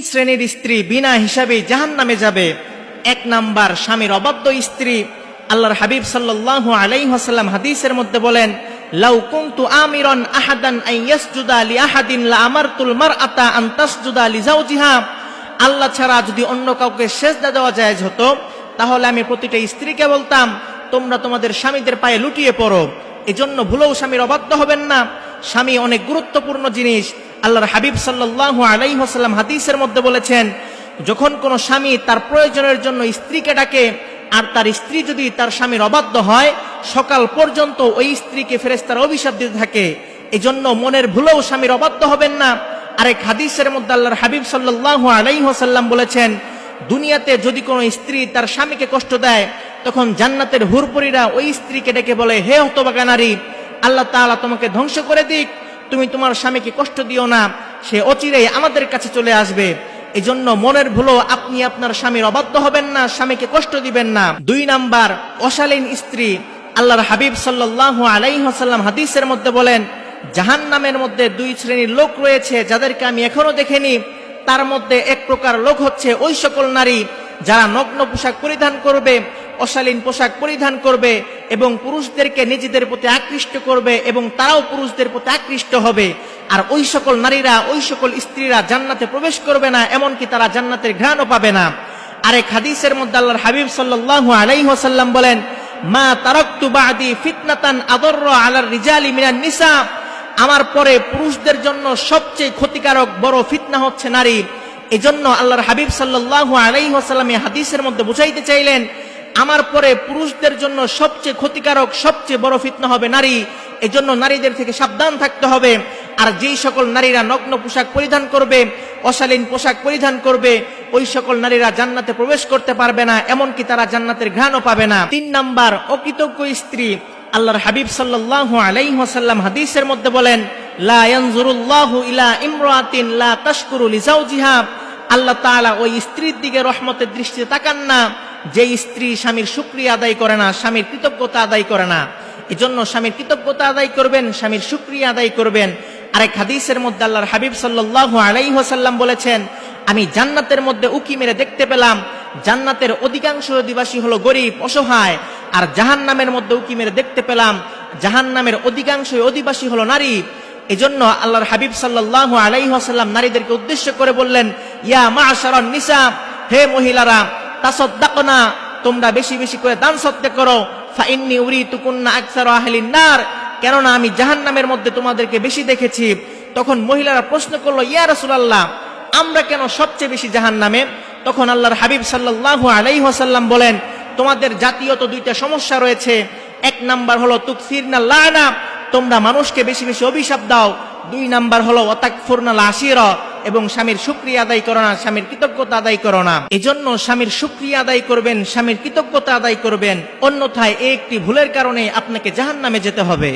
শ্রেণীর স্ত্রী বিনা হিসাবে জাহান্নামে যাবে। এক নাম্বার, স্বামীর অবাধ্য স্ত্রী। আল্লাহর হাবিব সাল্লাল্লাহু আলাইহি ওয়াসাল্লাম হাদিসের মধ্যে বলেন, লাউ কুনতু আমিরান আহাদান আন ইয়াসজুদা লি আহাদিন লা আমারতুল মারআতা আন তাসজুদা লি যাওজিহা। আল্লাহ ছাড়া যদি অন্য কাউকে সেজদা দেওয়া জায়েজ হতো, তাহলে আমি প্রতিটা স্ত্রীকে বলতাম, তোমরা তোমাদের স্বামীদের পায়ে লুটিয়ে পড়ো। এজন্য ভুলেও স্বামীর অবাধ্য হবেন না। স্বামী অনেক গুরুত্বপূর্ণ জিনিস। আল্লাহর হাবিব সাল্লাল্লাহু আলাইহি ওয়াসাল্লাম হাদিসের মধ্যে বলেছেন, যখন কোনো স্বামী তার প্রয়োজনের জন্য স্ত্রীকে ডাকে, আর তার স্ত্রী যদি তার স্বামীর অবাধ্য হয়, সকাল পর্যন্ত ওই স্ত্রীকে ফেরেশতারা অভিশাপ দিতে থাকে। এজন্য মনের ভুলেও স্বামীর অবাধ্য হবেন না। আরেক হাদিসের মধ্যে আল্লাহর হাবিব সাল্লাল্লাহু আলাইহি ওয়াসাল্লাম বলেছেন, দুনিয়াতে যদি কোনো স্ত্রী তার স্বামীকে কষ্ট দেয়, তখন জান্নাতের হুরপুরীরা ওই স্ত্রীকে ডেকে বলে, হে হতভাগা নারী, আল্লাহ তাআলা তোমাকে ধ্বংস করে দিক, তুমি তোমার স্বামীকে কষ্ট দিও না, সে অচিরেই আমাদের কাছে চলে আসবে। এজন্য মনের ভুলো আপনি আপনার স্বামীর অবাধ্য হবেন না, স্বামীকে কষ্ট দিবেন না। দুই নাম্বার, অশালীন স্ত্রী। আল্লাহর হাবিব সাল্লাল্লাহু আলাইহি ওয়াসাল্লাম হাদিসের মধ্যে বলেন, জাহান্নামের মধ্যে দুই শ্রেণীর লোক রয়েছে যাদেরকে আমি এখনো দেখিনি। তার মধ্যে এক প্রকার লোক হচ্ছে ওই সকল নারী যারা নগ্ন পোশাক পরিধান করবে, অশালীন পোশাক পরিধান করবে এবং পুরুষদেরকে নিজেদের প্রতি আকৃষ্ট করবে এবং তারাও পুরুষদের প্রতি আকৃষ্ট হবে। আর ওই সকল নারীরা, ওই সকল স্ত্রীরা জান্নাতে প্রবেশ করবে না, এমনকি তারা জান্নাতের ঘ্রাণও পাবে না। আরেক হাদিসের মধ্যে আল্লাহর হাবিব সাল্লাল্লাহু আলাইহি ওয়াসাল্লাম বলেন, মা তারাকতু বাদি ফিতনাতান আদররা আলার রিজালি মিনান নিসা। আমার পরে পুরুষদের জন্য সবচেয়ে ক্ষতিকারক বড় ফিতনা হচ্ছে নারী। এজন্য আল্লাহর হাবিব সাল্লাল্লাহু আলাইহি ওয়াসাল্লাম এই হাদিসের মধ্যে বুঝাইতে চাইলেন, আমার পরে পুরুষদের জন্য সবচেয়ে ক্ষতিকারক, সবচেয়ে বড় ফিতনা হবে নারী। এজন্য নারীদের থেকে সাবধান থাকতে হবে। আর যেই সকল নারীরা নগ্ন পোশাক পরিধান করবে, অশালীন পোশাক পরিধান করবে, ওই সকল নারীরা জান্নাতে প্রবেশ করতে পারবে না, এমনকি তারা জান্নাতের ঘ্রাণও পাবে না। তিন নাম্বার, অকৃতজ্ঞ স্ত্রী। আল্লাহর হাবিব সাল্লাল্লাহু আলাইহি ওয়াসাল্লাম হাদিসের মধ্যে বলেন, লা ইয়ানজুরুল্লাহু ইলা ইমরাতিন লা তাশকুরু লিজাওজিহা। আল্লাহ তাআলা ওই স্ত্রীর দিকে রহমতের দৃষ্টিতে তাকান না যে স্ত্রী স্বামীর শুকরিয়া আদায় করে না, স্বামীর কৃতজ্ঞতা আদায় করে না। এজন্য স্বামীর কৃতজ্ঞতা আদায় করবেন, স্বামীর শুকরিয়া আদায় করবেন। আরেক হাদিসের মধ্যে আল্লাহর হাবিব সাল্লাল্লাহু আলাইহি ওয়াসাল্লাম বলেছেন, আমি জান্নাতের মধ্যে উকি মেরে দেখতে পেলাম, জান্নাতের অধিকাংশ অধিবাসী হলো গরিব, অসহায়। আর জাহান্নামের মধ্যে উকি মেরে দেখতে পেলাম, জাহান্নামের অধিকাংশ অধিবাসী হলো নারী। এজন্য আল্লাহর হাবিব সাল্লাল্লাহু আলাইহি ওয়াসাল্লাম নারীদেরকে উদ্দেশ্য করে বললেন, ইয়া মা'শারান নিসা, হে মহিলারা, তাসাদদাকনা, তোমরা বেশি বেশি করে দান সদকা করো। ফা ইন্নী উরিতুকুন্না আকসারা আহলিন নার, কেননা আমি জাহান্নামের মধ্যে তোমাদেরকে বেশি দেখেছি। তখন মহিলারা প্রশ্ন করলো, ইয়া রাসূলুল্লাহ, আমরা কেন সবচেয়ে বেশি জাহান্নামে? তখন আল্লাহর হাবিব সাল্লাল্লাহু আলাইহি ওয়াসাল্লাম বলেন, তোমাদের জাতীয়ত দুইটা সমস্যা রয়েছে। এক নাম্বার হলো তুকসিরনা লানা, তোমরা মানুষকে বেশি বেশি অভিশাপ দাও। দুই নাম্বার হলো ওয়াতাকফুরনাল আশিরা, এবং স্বামীর শুকরিয়া আদায় করো না, স্বামীর কৃতজ্ঞতা আদায় করো না। এজন্য স্বামীর শুকরিয়া আদায় করবেন, স্বামীর কৃতজ্ঞতা আদায় করবেন, অন্যথায় এই একটি ভুলের কারণে আপনাকে জাহান্নামে যেতে হবে।